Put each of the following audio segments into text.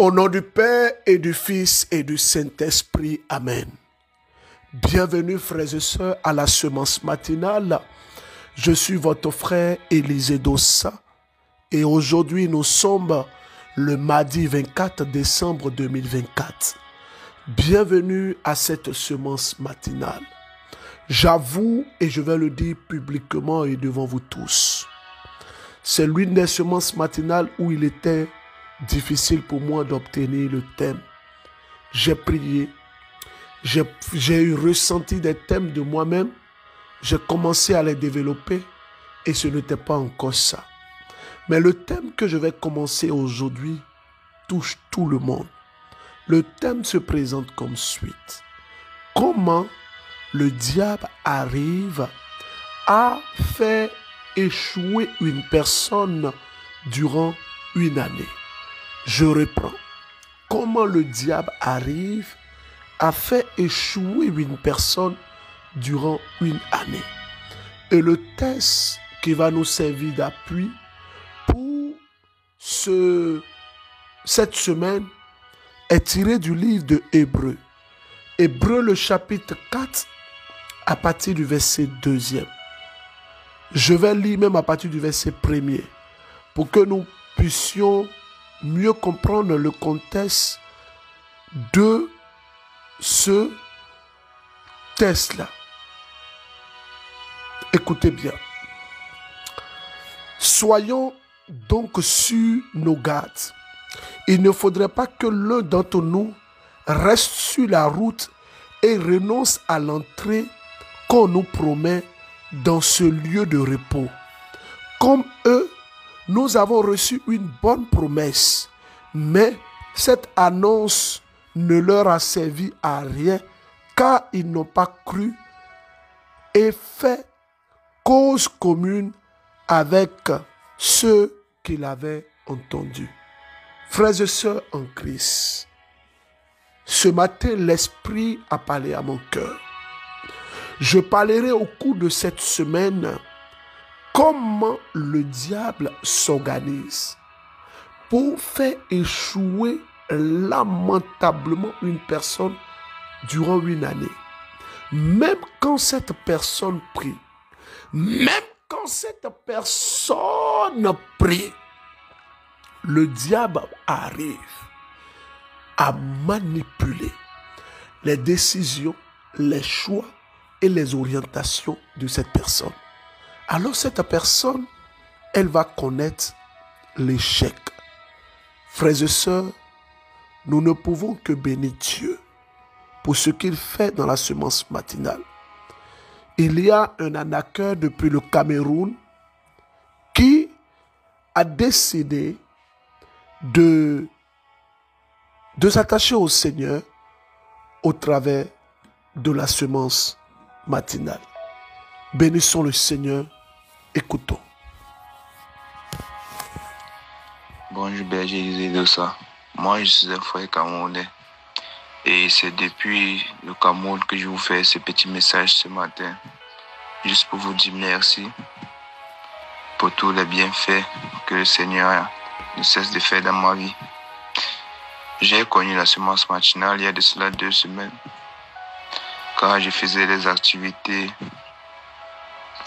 Au nom du Père et du Fils et du Saint-Esprit. Amen. Bienvenue frères et sœurs à la semence matinale. Je suis votre frère Élisée Dossa et aujourd'hui nous sommes le mardi 24 décembre 2024. Bienvenue à cette semence matinale. J'avoue et je vais le dire publiquement et devant vous tous. C'est l'une des semences matinales où il était difficile pour moi d'obtenir le thème. J'ai prié, j'ai eu ressenti des thèmes de moi-même, j'ai commencé à les développer et ce n'était pas encore ça. Mais le thème que je vais commencer aujourd'hui touche tout le monde. Le thème se présente comme suite. Comment le diable arrive à faire échouer une personne durant une année? Je reprends. Comment le diable arrive à faire échouer une personne durant une année? Et le texte qui va nous servir d'appui pour cette semaine est tiré du livre de Hébreux. Hébreux le chapitre 4 à partir du verset 2e. Je vais lire même à partir du verset 1er pour que nous puissions mieux comprendre le contexte de ce texte-là. Écoutez bien. Soyons donc sur nos gardes. Il ne faudrait pas que l'un d'entre nous reste sur la route et renonce à l'entrée qu'on nous promet dans ce lieu de repos. Comme eux, nous avons reçu une bonne promesse, mais cette annonce ne leur a servi à rien car ils n'ont pas cru et fait cause commune avec ceux qui l'avaient entendu. Frères et sœurs en Christ, ce matin, l'Esprit a parlé à mon cœur. Je parlerai au cours de cette semaine comment le diable s'organise pour faire échouer lamentablement une personne durant une année. Même quand cette personne prie, le diable arrive à manipuler les décisions, les choix et les orientations de cette personne. Alors cette personne, elle va connaître l'échec. Frères et sœurs, nous ne pouvons que bénir Dieu pour ce qu'il fait dans la semence matinale. Il y a un arnaqueur depuis le Cameroun qui a décidé de s'attacher au Seigneur au travers de la semence matinale. Bénissons le Seigneur. Écoutons. Bonjour berger Élisée Dossa. Moi je suis un frère camerounais et c'est depuis le Cameroun que je vous fais ce petit message ce matin. Juste pour vous dire merci pour tous les bienfaits que le Seigneur ne cesse de faire dans ma vie. J'ai connu la semence matinale il y a de cela 2 semaines car je faisais des activités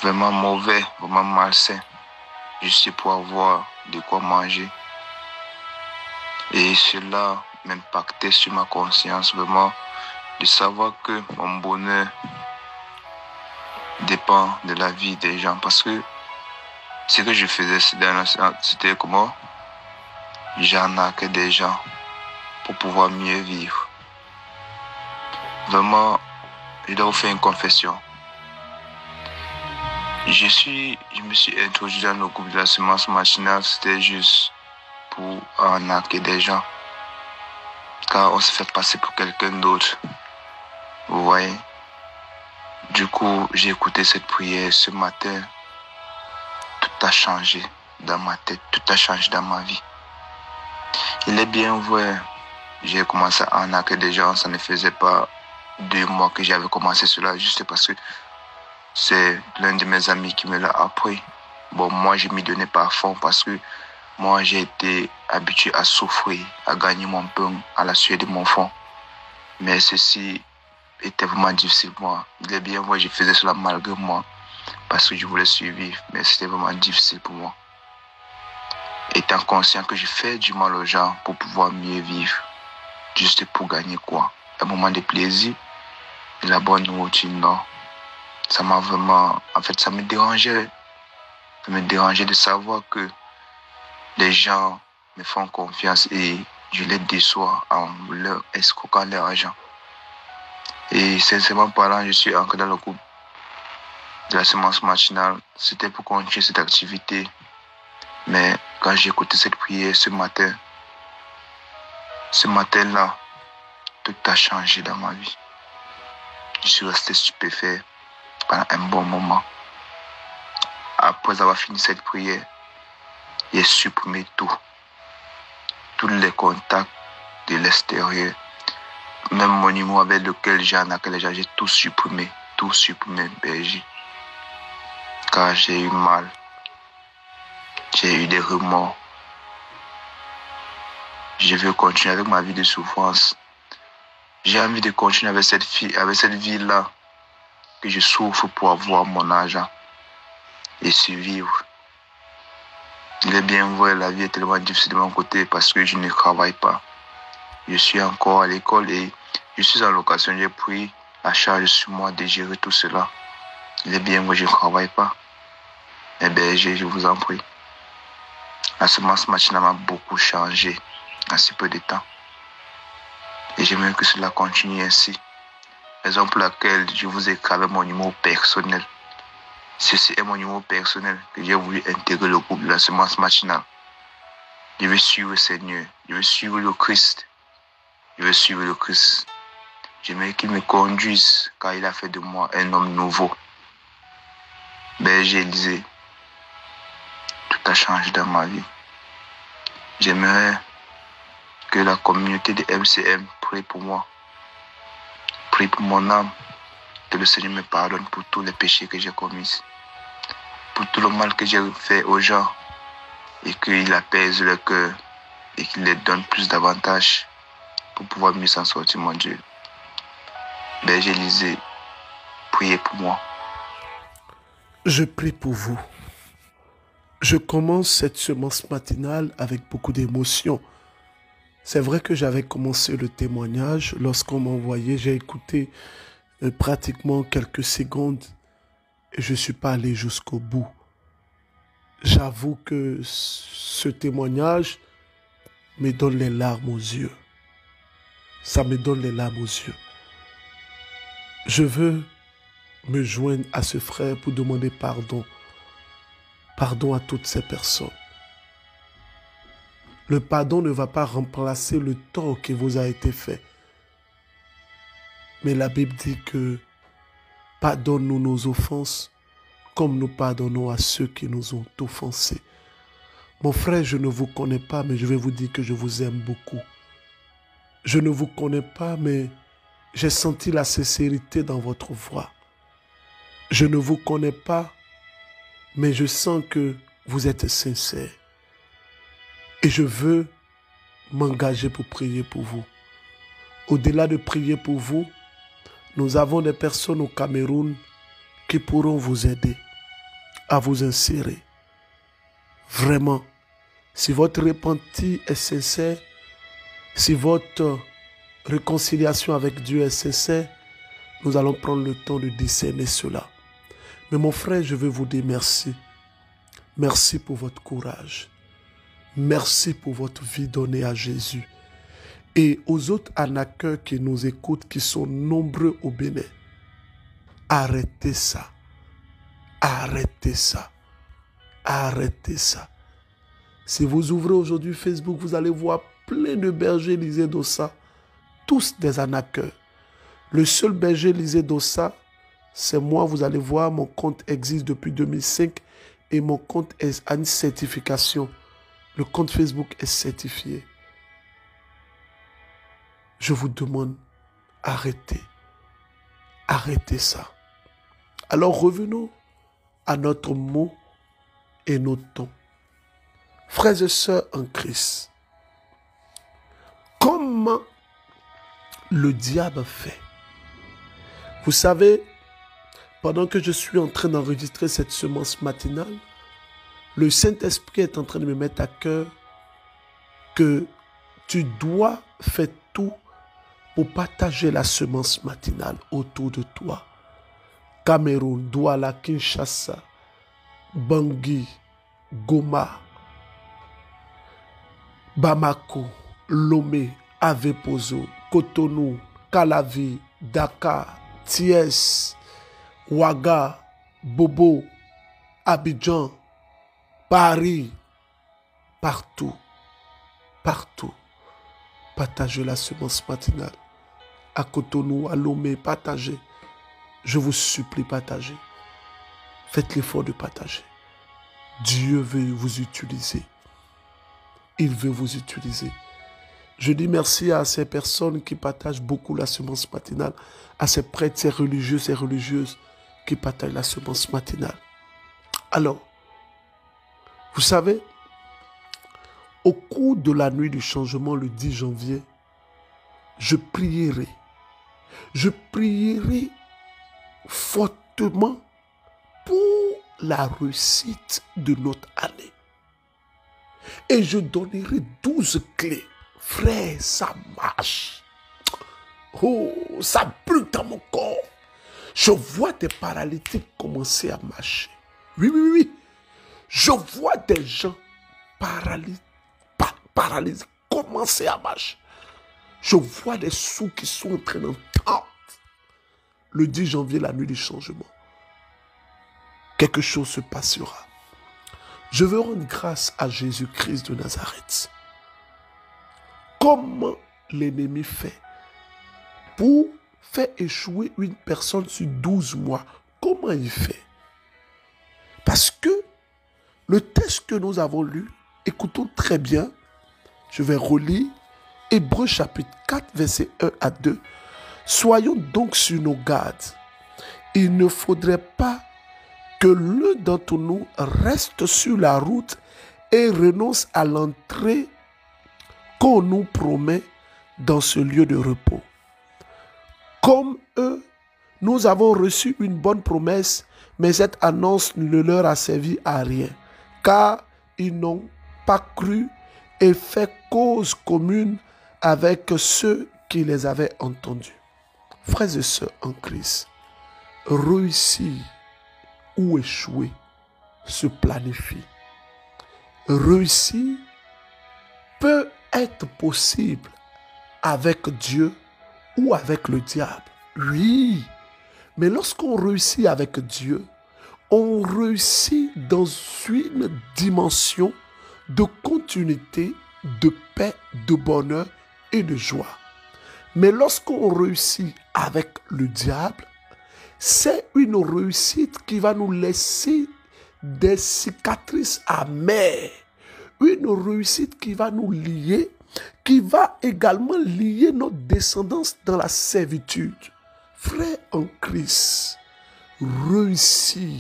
vraiment mauvais, vraiment malsain, juste pour avoir de quoi manger. Et cela m'impactait sur ma conscience, vraiment, de savoir que mon bonheur dépend de la vie des gens. Parce que ce que je faisais, c'était comment j'arnaquais des gens pour pouvoir mieux vivre. Vraiment, je dois vous faire une confession. Je me suis introduit dans le groupe de la semence matinale, c'était juste pour arnaquer des gens. Car on se fait passer pour quelqu'un d'autre. Vous voyez? Du coup, j'ai écouté cette prière ce matin. Tout a changé dans ma tête, tout a changé dans ma vie. Il est bien vrai, j'ai commencé à arnaquer des gens, ça ne faisait pas 2 mois que j'avais commencé cela, juste parce que c'est l'un de mes amis qui me l'a appris. Bon, moi, je m'y donnais pas à fond parce que Moi, j'ai été habitué à souffrir, à gagner mon pain à la sueur de mon front. Mais ceci était vraiment difficile pour moi. Il est bien vrai, je faisais cela malgré moi, parce que je voulais survivre, mais c'était vraiment difficile pour moi. Étant conscient que je fais du mal aux gens pour pouvoir mieux vivre, juste pour gagner quoi? Un moment de plaisir et la bonne nourriture, non. Ça m'a vraiment... En fait, ça me dérangeait. Ça me dérangeait de savoir que les gens me font confiance et je les déçois en leur escroquant leur argent. Et sincèrement parlant, je suis encore dans le groupe de la semence matinale. C'était pour continuer cette activité. Mais quand j'ai écouté cette prière ce matin-là, tout a changé dans ma vie. Je suis resté stupéfait pendant un bon moment. Après avoir fini cette prière, j'ai supprimé tout. Tous les contacts de l'extérieur. Même mon numéro avec lequel j'ai en accueil, j'ai tout supprimé, berger. Car j'ai eu mal. J'ai eu des remords. Je veux continuer avec ma vie de souffrance. J'ai envie de continuer avec cette vie-là que je souffre pour avoir mon argent et survivre. Il est bien vrai, la vie est tellement difficile de mon côté parce que je ne travaille pas. Je suis encore à l'école et je suis en location. J'ai pris la charge sur moi de gérer tout cela. Il est bien vrai, je ne travaille pas. Mais berger, je vous en prie. La semence matinale m'a beaucoup changé en si peu de temps. Et j'aimerais que cela continue ainsi. Raison pour laquelle je vous ai créé mon numéro personnel. Ceci est mon numéro personnel que j'ai voulu intégrer le groupe de la semence matinale. Je veux suivre le Seigneur. Je veux suivre le Christ. Je veux suivre le Christ. J'aimerais qu'il me conduise car il a fait de moi un homme nouveau. Berger Élysée, tout a changé dans ma vie. J'aimerais que la communauté de MCM prie pour moi. Prie pour mon âme. Que le Seigneur me pardonne pour tous les péchés que j'ai commis. Pour tout le mal que j'ai fait aux gens. Et qu'il apaise leur cœur. Et qu'il leur donne plus d'avantages. Pour pouvoir mieux s'en sortir, mon Dieu. Berger Élysée, priez pour moi. Je prie pour vous. Je commence cette semence matinale avec beaucoup d'émotion. C'est vrai que j'avais commencé le témoignage. Lorsqu'on m'a envoyé, j'ai écouté pratiquement quelques secondes et je ne suis pas allé jusqu'au bout. J'avoue que ce témoignage me donne les larmes aux yeux. Ça me donne les larmes aux yeux. Je veux me joindre à ce frère pour demander pardon. Pardon à toutes ces personnes. Le pardon ne va pas remplacer le tort qui vous a été fait. Mais la Bible dit que pardonne-nous nos offenses comme nous pardonnons à ceux qui nous ont offensés. Mon frère, je ne vous connais pas, mais je vais vous dire que je vous aime beaucoup. Je ne vous connais pas, mais j'ai senti la sincérité dans votre voix. Je ne vous connais pas, mais je sens que vous êtes sincère. Et je veux m'engager pour prier pour vous. Au-delà de prier pour vous, nous avons des personnes au Cameroun qui pourront vous aider à vous insérer. Vraiment, si votre repenti est sincère, si votre réconciliation avec Dieu est sincère, nous allons prendre le temps de discerner cela. Mais mon frère, je veux vous dire merci. Merci pour votre courage. Merci pour votre vie donnée à Jésus. Et aux autres arnaqueurs qui nous écoutent, qui sont nombreux au Bénin, arrêtez ça. Arrêtez ça. Arrêtez ça. Si vous ouvrez aujourd'hui Facebook, vous allez voir plein de bergers Élysée d'Ossa, tous des arnaqueurs. Le seul berger Élysée d'Ossa, c'est moi. Vous allez voir, mon compte existe depuis 2005 et mon compte a une certification. Le compte Facebook est certifié. Je vous demande, arrêtez. Arrêtez ça. Alors revenons à notre mot et nos tons. Frères et sœurs en Christ, comment le diable fait? Vous savez, pendant que je suis en train d'enregistrer cette semence matinale, le Saint-Esprit est en train de me mettre à cœur que tu dois faire tout pour partager la semence matinale autour de toi. Cameroun, Douala, Kinshasa, Bangui, Goma, Bamako, Lomé, Avepozo, Cotonou, Calavi, Dakar, Thiès, Ouaga, Bobo, Abidjan, Paris, partout, partout. Partagez la semence matinale. À Cotonou, à Lomé, partagez. Je vous supplie, partagez. Faites l'effort de partager. Dieu veut vous utiliser. Il veut vous utiliser. Je dis merci à ces personnes qui partagent beaucoup la semence matinale, à ces prêtres, ces religieux et religieuses qui partagent la semence matinale. Alors, vous savez, au cours de la nuit du changement, le 10 janvier, je prierai fortement pour la réussite de notre année. Et je donnerai 12 clés. Frère, ça marche. Oh, ça brûle dans mon corps. Je vois des paralytiques commencer à marcher. Oui, oui, oui. Je vois des gens paralysés commencer à marcher. Je vois des sous qui sont en train d'entendre. Le 10 janvier, la nuit du changement. Quelque chose se passera. Je veux rendre grâce à Jésus-Christ de Nazareth. Comment l'ennemi fait pour faire échouer une personne sur 12 mois? Comment il fait? Parce que le texte que nous avons lu, écoutons très bien, je vais relire Hébreux chapitre 4, versets 1 à 2. Soyons donc sur nos gardes. Il ne faudrait pas que l'un d'entre nous reste sur la route et renonce à l'entrée qu'on nous promet dans ce lieu de repos. Comme eux, nous avons reçu une bonne promesse, mais cette annonce ne leur a servi à rien, car ils n'ont pas cru et fait cause commune avec ceux qui les avaient entendus. Frères et sœurs en Christ, réussir ou échouer se planifie. Réussir peut être possible avec Dieu ou avec le diable. Oui, mais lorsqu'on réussit avec Dieu, on réussit dans une dimension de continuité, de paix, de bonheur et de joie. Mais lorsqu'on réussit avec le diable, c'est une réussite qui va nous laisser des cicatrices amères. Une réussite qui va nous lier, qui va également lier notre descendance dans la servitude. Frère en Christ, réussir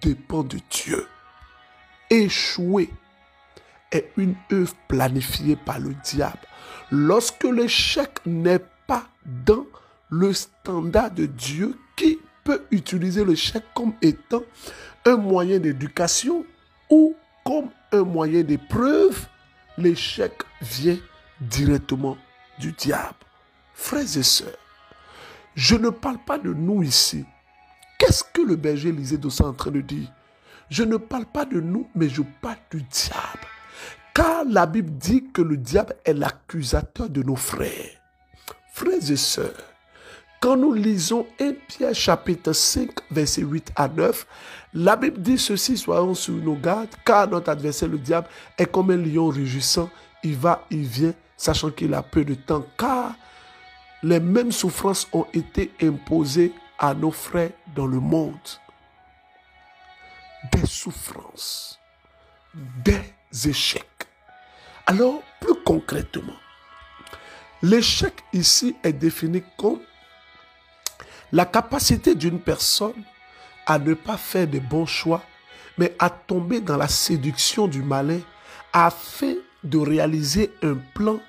dépend de Dieu. Échouer est une œuvre planifiée par le diable. Lorsque l'échec n'est pas dans le standard de Dieu, qui peut utiliser l'échec comme étant un moyen d'éducation ou comme un moyen d'épreuve, l'échec vient directement du diable. Frères et sœurs, je ne parle pas de nous ici. Qu'est-ce que le berger Élisée Dossa est en train de dire? Je ne parle pas de nous, mais je parle du diable. Car la Bible dit que le diable est l'accusateur de nos frères. Frères et sœurs, quand nous lisons 1 Pierre chapitre 5, versets 8 à 9, la Bible dit ceci: soyons sur nos gardes, car notre adversaire, le diable, est comme un lion rugissant. Il va, il vient, sachant qu'il a peu de temps, car les mêmes souffrances ont été imposées à nos frères dans le monde. Des souffrances, des échecs. Alors, plus concrètement, l'échec ici est défini comme la capacité d'une personne à ne pas faire de bons choix, mais à tomber dans la séduction du malin afin de réaliser un plan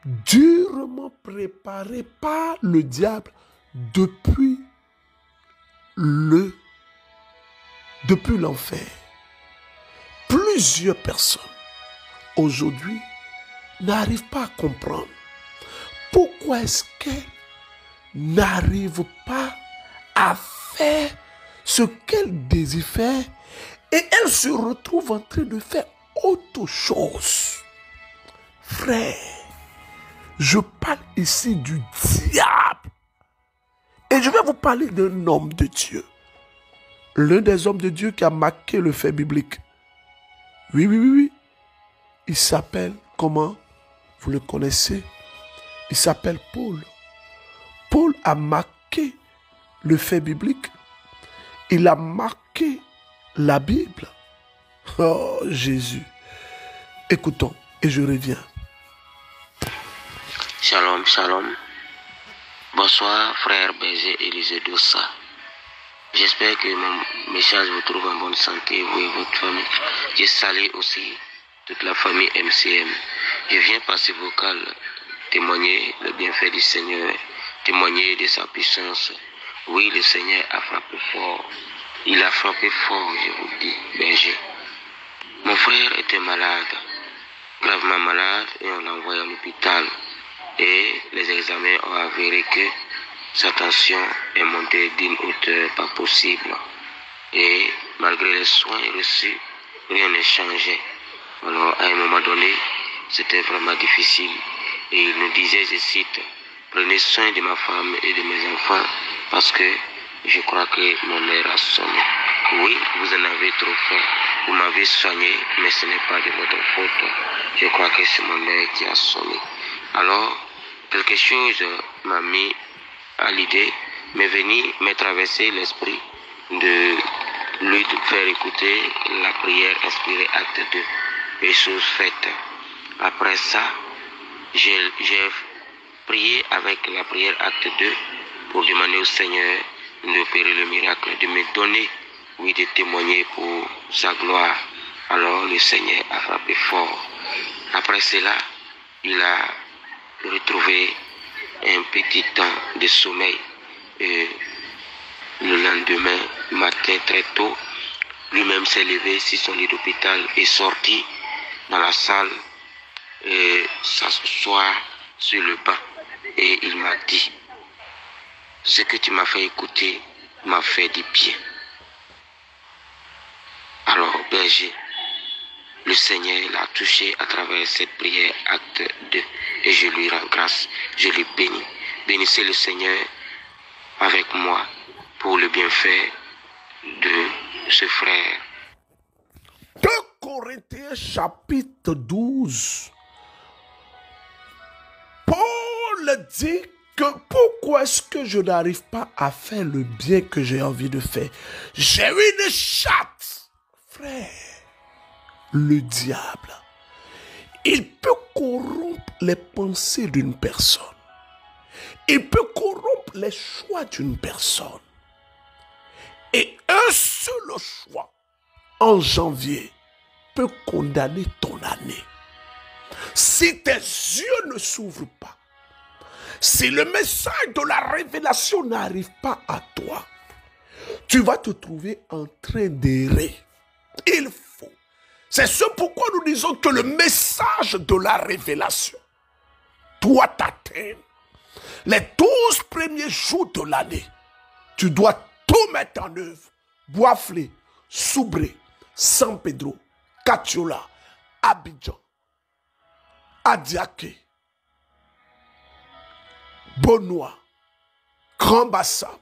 durement préparé par le diable depuis l'enfer. Plusieurs personnes aujourd'hui n'arrivent pas à comprendre pourquoi est-ce qu'elles n'arrivent pas à faire ce qu'elles désirent faire et elles se retrouvent en train de faire autre chose. Frère, je parle ici du diable. Et je vais vous parler d'un homme de Dieu. L'un des hommes de Dieu qui a marqué le fait biblique. Oui. Il s'appelle comment? Vous le connaissez? Il s'appelle Paul. Paul a marqué le fait biblique. Il a marqué la Bible. Oh Jésus. Écoutons et je reviens. Shalom, shalom. Bonsoir, frère Berger Élisée Dossa. J'espère que mon message vous trouve en bonne santé, vous et votre famille. Je salue aussi toute la famille MCM. Je viens par ce vocal témoigner le bienfait du Seigneur, témoigner de sa puissance. Oui, le Seigneur a frappé fort. Il a frappé fort, je vous dis, Berger. Mon frère était malade, gravement malade, et on l'a envoyé à l'hôpital. Et les examens ont avéré que sa tension est montée d'une hauteur pas possible. Et malgré les soins reçus, rien n'est changé. Alors à un moment donné, c'était vraiment difficile. Et il nous disait, je cite, « Prenez soin de ma femme et de mes enfants parce que je crois que mon heure a sonné. » Oui, vous en avez trop fait. Vous m'avez soigné, mais ce n'est pas de votre faute. Je crois que c'est mon heure qui a sonné. Alors, quelque chose m'a mis à l'idée, m'est traversé l'esprit de lui faire écouter la prière inspirée acte 2, et chose faite. Après ça, j'ai prié avec la prière acte 2 pour demander au Seigneur d'opérer le miracle, de me donner, oui, de témoigner pour sa gloire. Alors le Seigneur a frappé fort. Après cela, il a retrouvé un petit temps de sommeil. Et le lendemain matin très tôt, lui-même s'est levé sur son lit d'hôpital et sorti dans la salle et s'asseoir sur le banc. Et il m'a dit, ce que tu m'as fait écouter m'a fait du bien. Alors, Berger, le Seigneur l'a touché à travers cette prière acte 2 et je lui rends grâce, je lui bénis. Bénissez le Seigneur avec moi pour le bienfait de ce frère. 2 Corinthiens chapitre 12. Paul dit que pourquoi est-ce que je n'arrive pas à faire le bien que j'ai envie de faire? J'ai une chatte, frère. Le diable, il peut corrompre les pensées d'une personne. Il peut corrompre les choix d'une personne. Et un seul choix en janvier peut condamner ton année. Si tes yeux ne s'ouvrent pas, si le message de la révélation n'arrive pas à toi, tu vas te trouver en train d'errer. Il faut. C'est ce pourquoi nous disons que le message de la révélation doit t'atteindre. Les 12 premiers jours de l'année, tu dois tout mettre en œuvre. Boisflé, Soubré, San Pedro, Catiola, Abidjan, Adiaké, Bonois, Grand Bassam,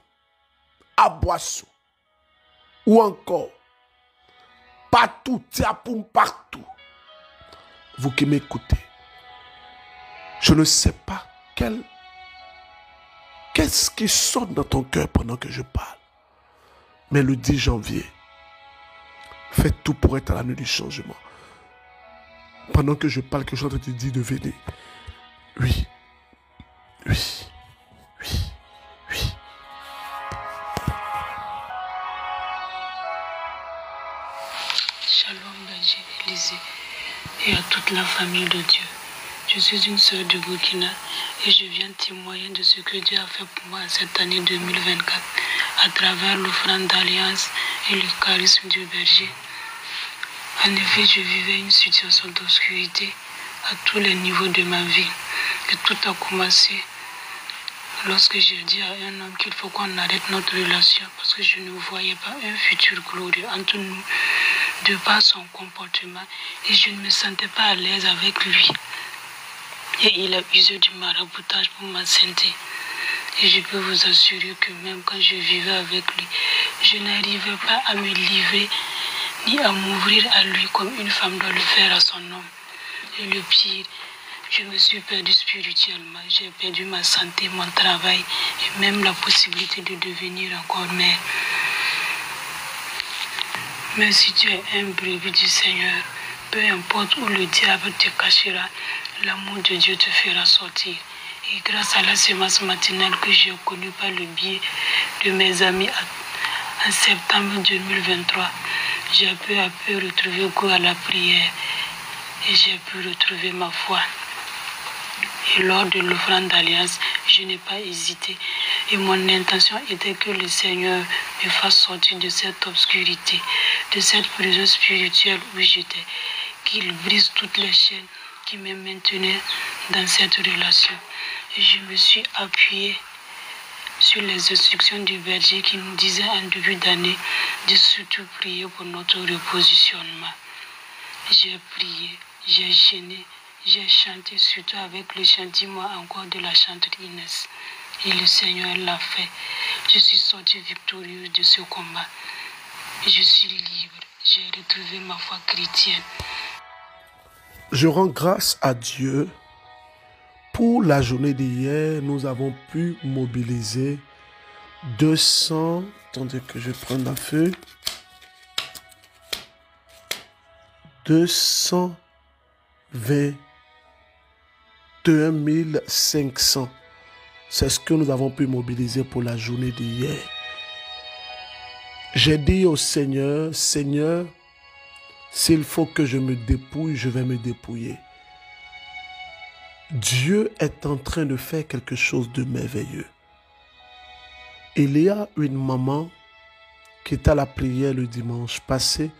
Aboissou, ou encore partout, Tiapoum, partout. Vous qui m'écoutez, je ne sais pas qu'est-ce qui sonne dans ton cœur pendant que je parle. Mais le 10 janvier, faites tout pour être à l'année du changement. Pendant que je parle, que je suis en train de te dire de venir. Oui. Shalom, Berger Élisée. Je suis une sœur du Burkina et je viens témoigner de ce que Dieu a fait pour moi cette année 2024 à travers l'offrande d'alliance et le charisme du berger. En effet, je vivais une situation d'obscurité à tous les niveaux de ma vie et tout a commencé lorsque j'ai dit à un homme qu'il faut qu'on arrête notre relation parce que je ne voyais pas un futur glorieux entre nous de par son comportement et je ne me sentais pas à l'aise avec lui. Et il a usé du maraboutage pour ma santé. Et je peux vous assurer que même quand je vivais avec lui, je n'arrivais pas à me livrer ni à m'ouvrir à lui comme une femme doit le faire à son homme. Et le pire, je me suis perdue spirituellement. J'ai perdu ma santé, mon travail et même la possibilité de devenir encore mère. Mais si tu es un brebis du Seigneur, peu importe où le diable te cachera, l'amour de Dieu te fera sortir. Et grâce à la semence matinale que j'ai connue par le biais de mes amis en septembre 2023, j'ai peu à peu retrouvé goût à la prière et j'ai pu retrouver ma foi. Et lors de l'offrande d'alliance, je n'ai pas hésité. Et mon intention était que le Seigneur me fasse sortir de cette obscurité, de cette prison spirituelle où j'étais, qu'il brise toutes les chaînes qui me maintenaient dans cette relation. Et je me suis appuyée sur les instructions du berger qui nous disait en début d'année de surtout prier pour notre repositionnement. J'ai prié, j'ai gêné, j'ai chanté surtout avec le chant Dis-moi encore de la chanteuse Inès. Et le Seigneur l'a fait. Je suis sortie victorieuse de ce combat. Je suis libre. J'ai retrouvé ma foi chrétienne. Je rends grâce à Dieu. Pour la journée d'hier, nous avons pu mobiliser 200... Attendez que je prenne la feuille. 221 500. C'est ce que nous avons pu mobiliser pour la journée d'hier. J'ai dit au Seigneur, Seigneur, s'il faut que je me dépouille, je vais me dépouiller. Dieu est en train de faire quelque chose de merveilleux. Il y a une maman qui est à la prière le dimanche passé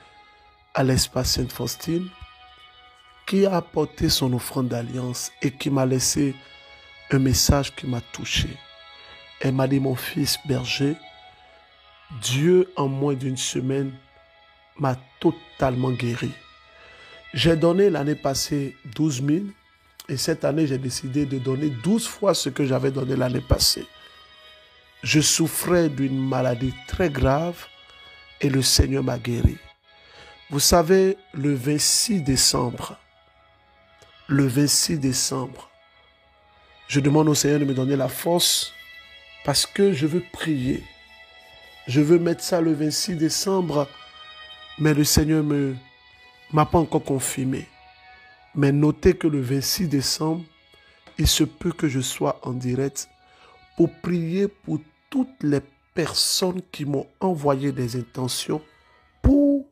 à l'espace Sainte-Faustine, qui a apporté son offrande d'alliance et qui m'a laissé un message qui m'a touché. Elle m'a dit, mon fils berger, Dieu en moins d'une semaine m'a totalement guéri. J'ai donné l'année passée 12 000 et cette année j'ai décidé de donner 12 fois ce que j'avais donné l'année passée. Je souffrais d'une maladie très grave et le Seigneur m'a guéri. Vous savez, le 26 décembre, je demande au Seigneur de me donner la force parce que je veux prier. Je veux mettre ça le 26 décembre, mais le Seigneur ne m'a pas encore confirmé. Mais notez que le 26 décembre, il se peut que je sois en direct pour prier pour toutes les personnes qui m'ont envoyé des intentions pour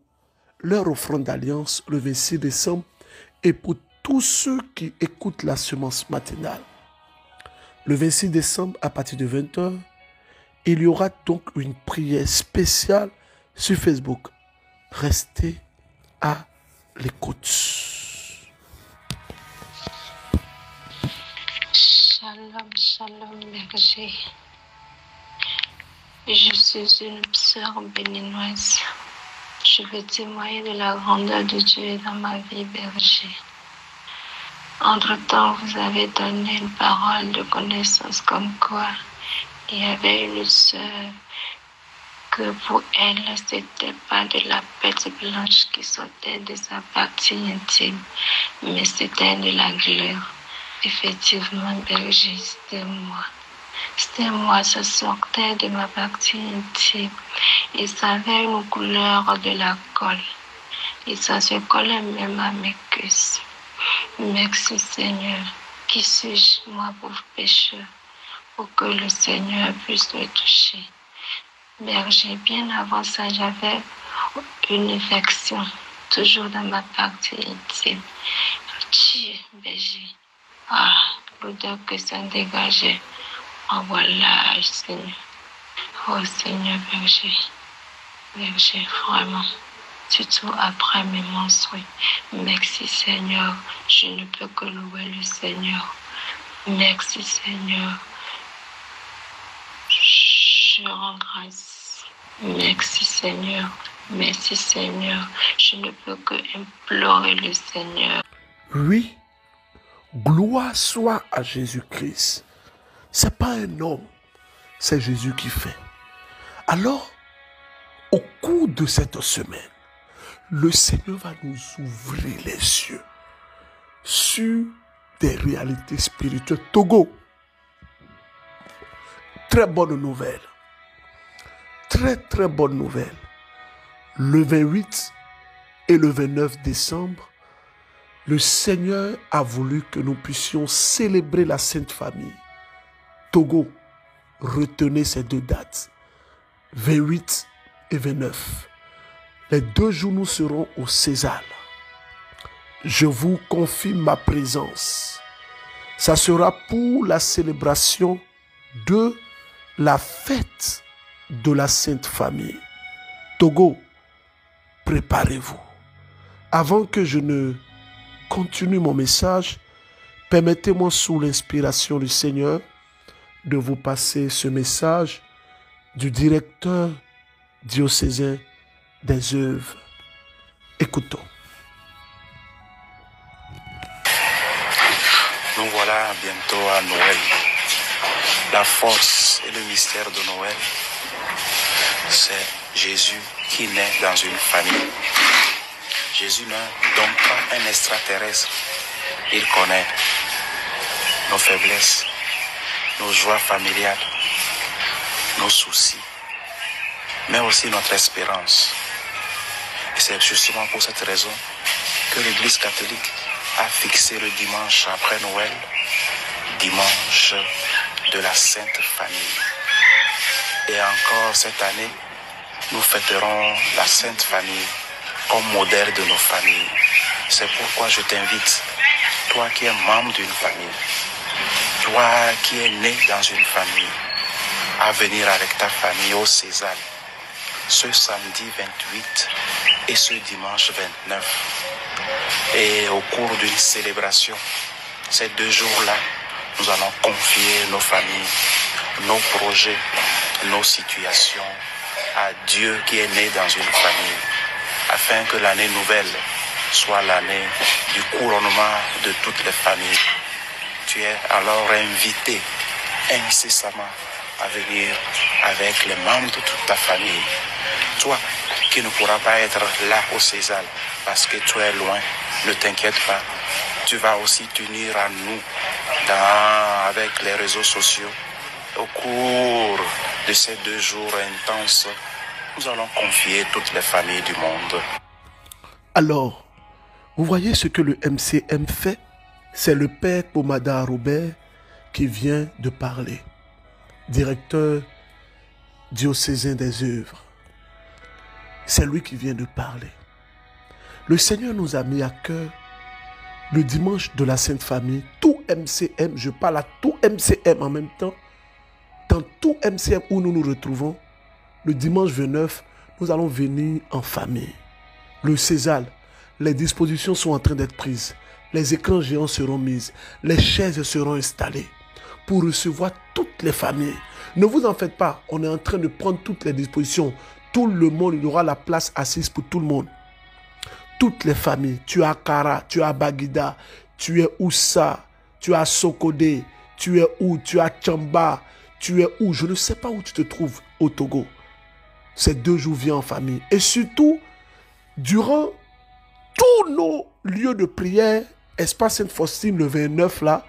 leur offrande d'alliance le 26 décembre et pour tous ceux qui écoutent la semence matinale. Le 26 décembre, à partir de 20h, il y aura donc une prière spéciale sur Facebook. Restez à l'écoute. Shalom, shalom, berger. Je suis une sœur béninoise. Je veux témoigner de la grandeur de Dieu dans ma vie, berger. Entre-temps, vous avez donné une parole de connaissance comme quoi il y avait une sœur que pour elle, c'était pas de la pète blanche qui sortait de sa partie intime, mais c'était de la glaire. Effectivement, berger, c'était moi. C'était moi, ça sortait de ma partie intime. Et ça avait une couleur de la colle. Et ça se collait même à mes cuisses. Merci Seigneur. Qui suis-je, moi, pauvre pécheur, pour que le Seigneur puisse me toucher. Berger, bien avant ça, j'avais une infection, toujours dans ma partie intime. Dieu, berger, Ah, l'odeur que ça dégageait. Oh voilà, Seigneur. Oh Seigneur, berger. Berger, vraiment. Surtout après mes menstrues. Merci Seigneur. Je ne peux que louer le Seigneur. Merci Seigneur. Je rends grâce. Merci Seigneur. Merci Seigneur. Je ne peux que implorer le Seigneur. Oui, gloire soit à Jésus-Christ. Ce n'est pas un homme, c'est Jésus qui fait. Alors, au cours de cette semaine, le Seigneur va nous ouvrir les yeux sur des réalités spirituelles. Togo, très bonne nouvelle. Très bonne nouvelle. Le 28 et le 29 décembre, le Seigneur a voulu que nous puissions célébrer la Sainte Famille. Togo, retenez ces deux dates, 28 et 29. Les 2 jours, nous serons au César. Je vous confirme ma présence. Ça sera pour la célébration de la fête de la Sainte Famille. Togo, préparez-vous. Avant que je ne continue mon message, permettez-moi sous l'inspiration du Seigneur de vous passer ce message du directeur diocésain des œuvres. Écoutons. Nous voilà bientôt à Noël. La force et le mystère de Noël, c'est Jésus qui naît dans une famille. Jésus n'est donc pas un extraterrestre. Il connaît nos faiblesses, nos joies familiales, nos soucis, mais aussi notre espérance. Et c'est justement pour cette raison que l'Église catholique a fixé le dimanche après Noël, dimanche de la Sainte Famille. Et encore cette année, nous fêterons la Sainte Famille comme modèle de nos familles. C'est pourquoi je t'invite, toi qui es membre d'une famille, toi qui es né dans une famille, à venir avec ta famille au César ce samedi 28 et ce dimanche 29. Et au cours d'une célébration, ces 2 jours-là, nous allons confier nos familles, nos projets, nos situations à Dieu qui est né dans une famille, afin que l'année nouvelle soit l'année du couronnement de toutes les familles. Tu es alors invité incessamment à venir avec les membres de toute ta famille. Toi qui ne pourras pas être là au César parce que tu es loin, ne t'inquiète pas. Tu vas aussi t'unir à nous avec les réseaux sociaux. Au cours de ces 2 jours intenses, nous allons confier toutes les familles du monde. Alors, vous voyez ce que le MCM fait? C'est le père Pomada Robert qui vient de parler, directeur diocésain des œuvres. C'est lui qui vient de parler. Le Seigneur nous a mis à cœur le dimanche de la Sainte Famille, tout MCM, je parle à tout MCM en même temps, dans tout MCM où nous nous retrouvons, le dimanche 29, nous allons venir en famille. Le César, les dispositions sont en train d'être prises. Les écrans géants seront mis. Les chaises seront installées pour recevoir toutes les familles. Ne vous en faites pas, on est en train de prendre toutes les dispositions. Tout le monde, il y aura la place assise pour tout le monde. Toutes les familles, tu as Kara, tu as Bagida, tu es Oussa, tu as Sokodé, tu es où, tu as Tchamba, tu es où, je ne sais pas où tu te trouves au Togo. Ces 2 jours, viens en famille. Et surtout, durant tous nos lieux de prière, Espace Sainte-Faustine, le 29 là,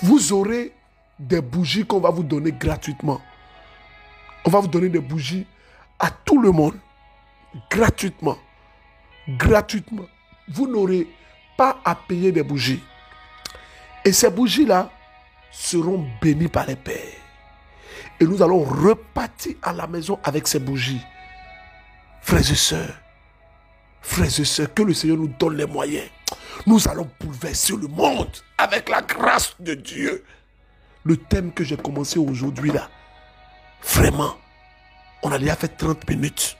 vous aurez des bougies qu'on va vous donner gratuitement. On va vous donner des bougies à tout le monde, gratuitement. Gratuitement. Vous n'aurez pas à payer des bougies. Et ces bougies-là seront bénies par les pères. Et nous allons repartir à la maison avec ces bougies. Frères et sœurs, que le Seigneur nous donne les moyens. Nous allons bouleverser le monde avec la grâce de Dieu. Le thème que j'ai commencé aujourd'hui là, vraiment, on a déjà fait 30 minutes.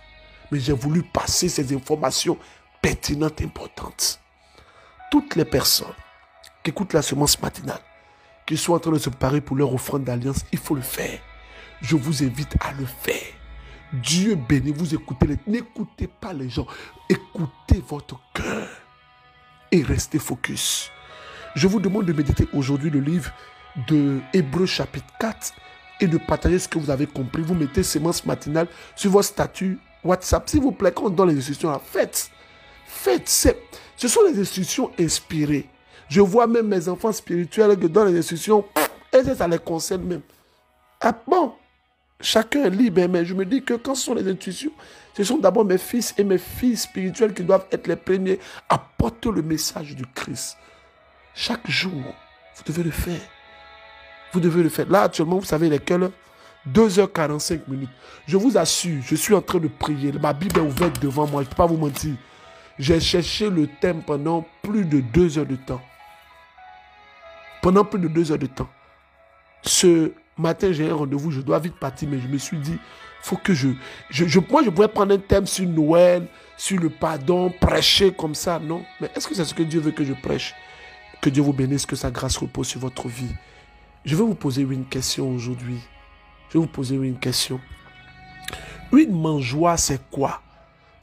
Mais j'ai voulu passer ces informations pertinentes, importantes. Toutes les personnes qui écoutent la semence matinale, qui sont en train de se préparer pour leur offrande d'alliance, il faut le faire. Je vous invite à le faire. Dieu bénit, vous écoutez. N'écoutez pas les gens. Écoutez votre cœur et restez focus. Je vous demande de méditer aujourd'hui le livre de Hébreux chapitre 4 et de partager ce que vous avez compris. Vous mettez sémence matinale sur votre statut WhatsApp. S'il vous plaît, quand on donne les instructions, faites. Ce sont les instructions inspirées. Je vois même mes enfants spirituels qui donnent les instructions et ça les concerne même. Ah bon, chacun est libre, mais je me dis que quand ce sont les intuitions, ce sont d'abord mes fils et mes filles spirituelles qui doivent être les premiers à porter le message du Christ. Chaque jour, vous devez le faire. Vous devez le faire. Là, actuellement, vous savez lesquelles 2h45 minutes. Je vous assure, je suis en train de prier. Ma Bible est ouverte devant moi, je ne peux pas vous mentir. J'ai cherché le thème pendant plus de 2 heures de temps. Pendant plus de 2 heures de temps. Ce matin, j'ai un rendez-vous, je dois vite partir, mais je me suis dit, faut que moi, je pourrais prendre un thème sur Noël, sur le pardon, prêcher comme ça, non? Mais est-ce que c'est ce que Dieu veut que je prêche? Que Dieu vous bénisse, que sa grâce repose sur votre vie. Je vais vous poser une question aujourd'hui. Je vais vous poser une question. Une mangeoire, c'est quoi?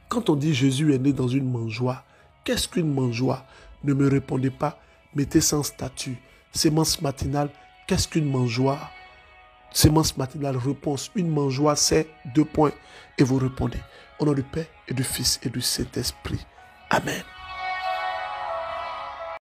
Quand on dit Jésus est né dans une mangeoire, qu'est-ce qu'une mangeoire? Ne me répondez pas, mettez ça en statut. Sémence matinale, qu'est-ce qu'une mangeoire? Sémence matinale, réponse. Une mangeoire, c'est 2 points. Et vous répondez. Au nom du Père et du Fils et du Saint-Esprit. Amen.